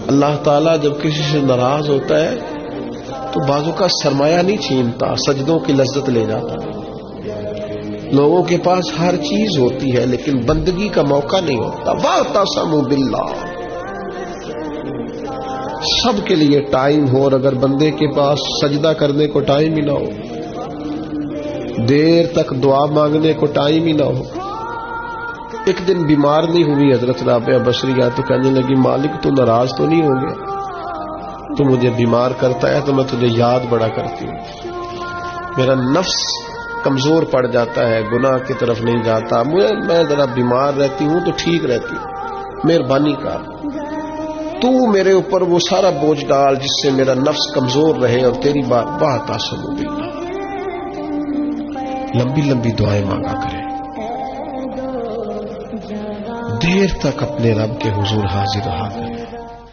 अल्लाह ताला जब किसी से नाराज होता है तो बाजू का सरमाया नहीं छीनता, सजदों की लज्जत ले जाता। लोगों के पास हर चीज होती है लेकिन बंदगी का मौका नहीं होता। वातसमु बिल्लाह, सबके लिए टाइम हो, और अगर बंदे के पास सजदा करने को टाइम ही ना हो, देर तक दुआ मांगने को टाइम ही ना हो। एक दिन बीमार नहीं हुई हजरत राबिया बसरिया तो कहने लगी, मालिक तू नाराज तो नहीं हो गया? तू मुझे बीमार करता है तो मैं तुझे याद बड़ा करती हूँ। मेरा नफ्स कमजोर पड़ जाता है, गुनाह की तरफ नहीं जाता। मैं जरा बीमार रहती हूँ तो ठीक रहती हूँ। मेहरबानी कर, तू मेरे ऊपर वो सारा बोझ डाल जिससे मेरा नफ्स कमजोर रहे और तेरी बात बात आसमु बिल्लाह। लंबी लंबी दुआएं मांगा करें, देर तक अपने रब के हुजूर हाजिर रहा करें।